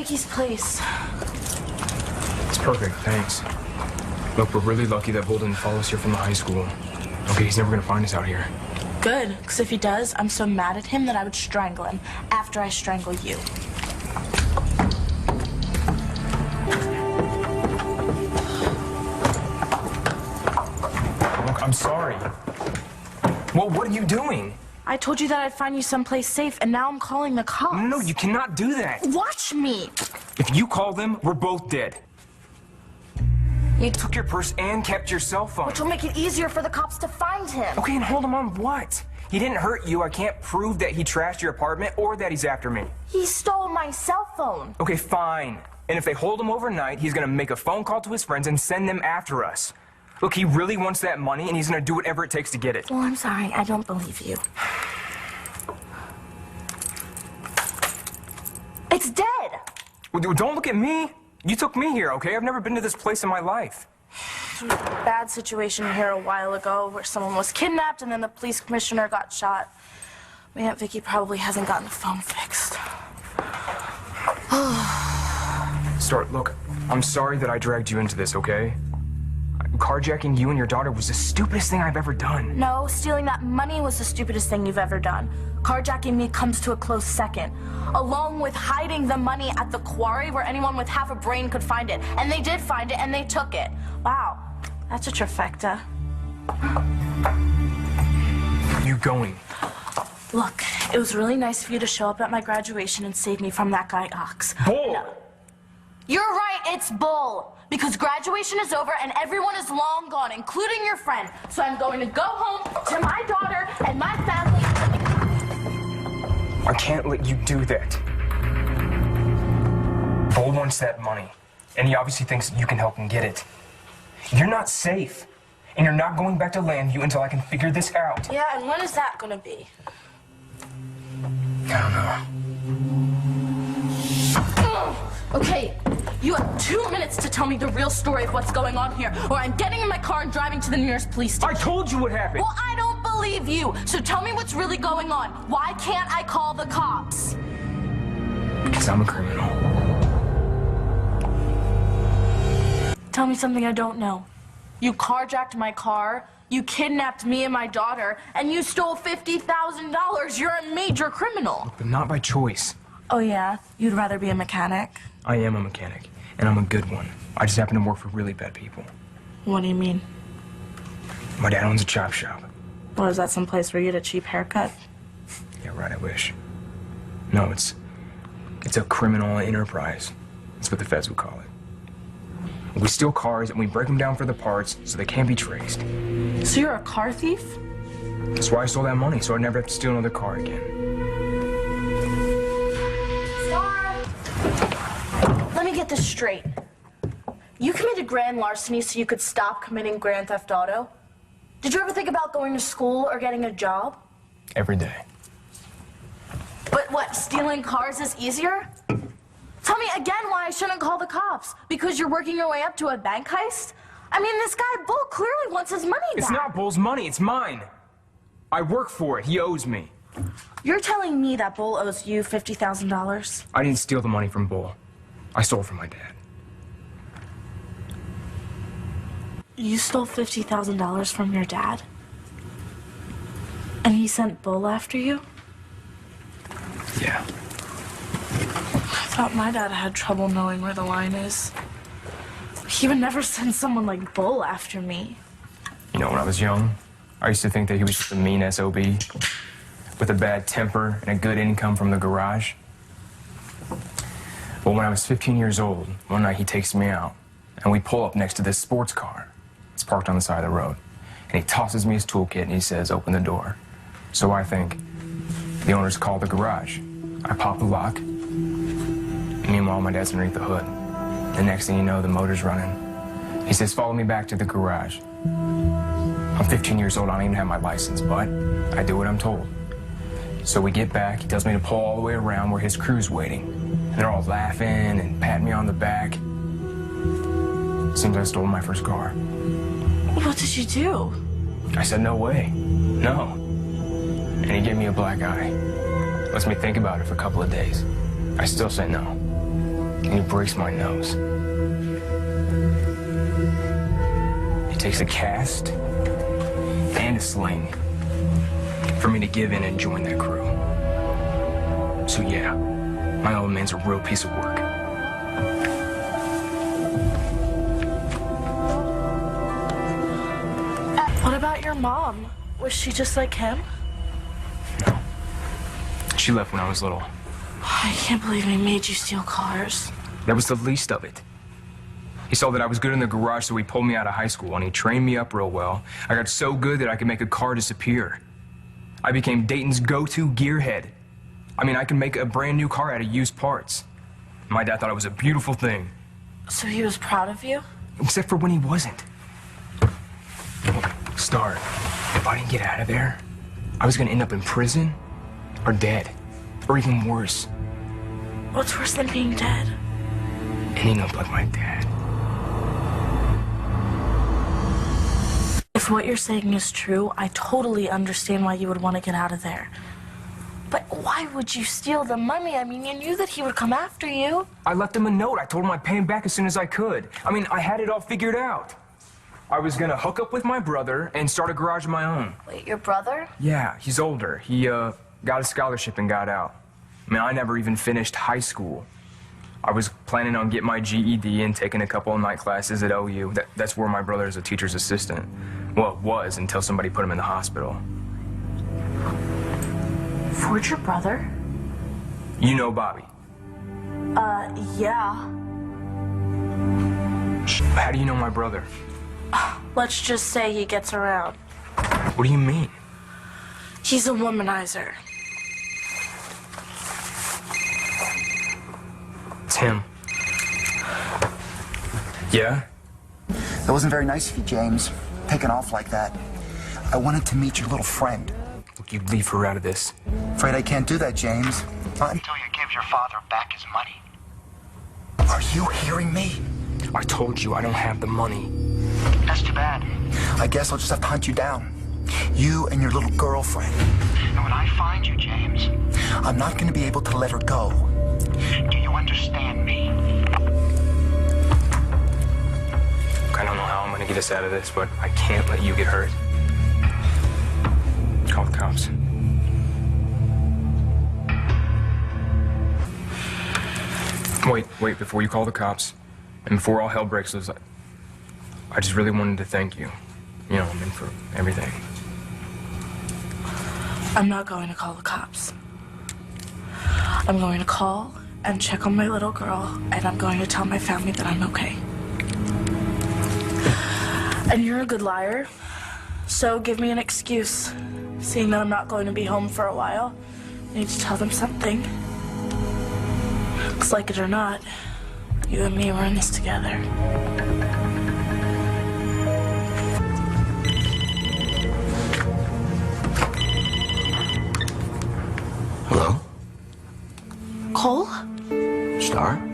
Vicky's place. It's perfect, thanks. Look, we're really lucky that Bull didn't follow us here from the high school. Okay, he's never gonna find us out here. Good, because if he does, I'm so mad at him that I would strangle him after I strangle you. Look, I'm sorry. Well, what are you doing? I told you that I'd find you someplace safe, and now I'm calling the cops. No, you cannot do that. Watch me. If you call them, we're both dead. He took your purse and kept your cell phone. Which will make it easier for the cops to find him. Okay, and hold him on what? He didn't hurt you. I can't prove that he trashed your apartment or that he's after me. He stole my cell phone. Okay, fine. And if they hold him overnight, he's gonna make a phone call to his friends and send them after us. Look, he really wants that money, and he's gonna do whatever it takes to get it. Well, I'm sorry. I don't believe you. It's dead! Well, don't look at me. You took me here, okay? I've never been to this place in my life. There was a bad situation here a while ago where someone was kidnapped and then the police commissioner got shot. My Aunt Vicky probably hasn't gotten the phone fixed. Starr, look, I'm sorry that I dragged you into this, okay? Carjacking you and your daughter was the stupidest thing I've ever done. No, stealing that money was the stupidest thing you've ever done. Carjacking me comes to a close second, along with hiding the money at the quarry where anyone with half a brain could find it. And they did find it, and they took it. Wow, that's a trifecta. You going? Look, it was really nice of you to show up at my graduation and save me from that guy Ox. Bull! No. You're right, it's bull. Because graduation is over and everyone is long gone, including your friend. So I'm going to go home to my daughter and my family. I can't let you do that. Bull wants that money, and he obviously thinks you can help him get it. You're not safe, and you're not going back to Landview until I can figure this out. Yeah, and when is that gonna be? I don't know. Okay, you have 2 minutes to tell me the real story of what's going on here, or I'm getting in my car and driving to the nearest police station. I told you what happened. Well, I don't believe you, so tell me what's really going on. Why can't I call the cops? Because I'm a criminal. Tell me something I don't know. You carjacked my car, you kidnapped me and my daughter, and you stole $50,000. You're a major criminal. But not by choice. Oh yeah? You'd rather be a mechanic? I am a mechanic, and I'm a good one. I just happen to work for really bad people. What do you mean? My dad owns a chop shop. Well, is that some place where you get a cheap haircut? Yeah, right, I wish. No, it's a criminal enterprise. That's what the feds would call it. We steal cars and we break them down for the parts so they can't be traced. So you're a car thief? That's why I stole that money, so I'd never have to steal another car again. Starr! Let me get this straight. You committed grand larceny so you could stop committing grand theft auto? Did you ever think about going to school or getting a job? Every day. But what, stealing cars is easier? Tell me again why I shouldn't call the cops. Because you're working your way up to a bank heist? I mean, this guy Bull clearly wants his money back. It's not Bull's money, it's mine. I work for it, he owes me. You're telling me that Bull owes you $50,000? I didn't steal the money from Bull. I stole it from my dad. You stole $50,000 from your dad? And he sent Bull after you? Yeah. I thought my dad had trouble knowing where the line is. He would never send someone like Bull after me. You know, when I was young, I used to think that he was just a mean SOB with a bad temper and a good income from the garage. Well, when I was 15 years old, one night he takes me out, and we pull up next to this sports car. It's parked on the side of the road. And he tosses me his toolkit and he says, "Open the door." So I think the owner's called the garage. I pop the lock. Meanwhile, my dad's underneath the hood. The next thing you know, the motor's running. He says, "Follow me back to the garage." I'm 15 years old, I don't even have my license, but I do what I'm told. So we get back, he tells me to pull all the way around where his crew's waiting. And they're all laughing and patting me on the back. Seems I stole my first car. What did you do? I said, "No way, no." And he gave me a black eye. Lets me think about it for a couple of days. I still say no. and he breaks my nose. He takes a cast and a sling for me to give in and join that crew. So yeah, my old man's a real piece of work. What about your mom? Was she just like him? No. She left when I was little. I can't believe he made you steal cars. That was the least of it. He saw that I was good in the garage, so he pulled me out of high school, and he trained me up real well. I got so good that I could make a car disappear. I became Dayton's go-to gearhead. I mean, I could make a brand new car out of used parts. My dad thought it was a beautiful thing. So he was proud of you? Except for when he wasn't. Starr, if I didn't get out of there, I was gonna end up in prison, or dead, or even worse. What's worse than being dead? Ending up like my dad. If what you're saying is true, I totally understand why you would want to get out of there. But why would you steal the money? I mean, you knew that he would come after you. I left him a note. I told him I'd pay him back as soon as I could. I mean, I had it all figured out. I was gonna hook up with my brother and start a garage of my own. Wait, your brother? Yeah, he's older. He, got a scholarship and got out. I mean, I never even finished high school. I was planning on getting my GED and taking a couple of night classes at OU. That's where my brother is a teacher's assistant. Well, it was until somebody put him in the hospital. Ford's your brother? You know Bobby. Yeah. How do you know my brother? Let's just say he gets around. What do you mean? He's a womanizer. It's him. Yeah? That wasn't very nice of you, James. Taking off like that. I wanted to meet your little friend. Look, you leave her out of this. Afraid I can't do that, James. Not until you give your father back his money. Are you hearing me? I told you I don't have the money. That's too bad. I guess I'll just have to hunt you down. You and your little girlfriend. And when I find you, James, I'm not going to be able to let her go. Do you understand me? I don't know how I'm gonna get us out of this, but I can't let you get hurt. Call the cops. Wait, before you call the cops, and before all hell breaks loose, I just really wanted to thank you. You know, I mean, for everything. I'm not going to call the cops. I'm going to call and check on my little girl, and I'm going to tell my family that I'm okay. And you're a good liar, so give me an excuse. Seeing that I'm not going to be home for a while, I need to tell them something. Looks like it or not, you and me were in this together. Hello? Cole? Starr?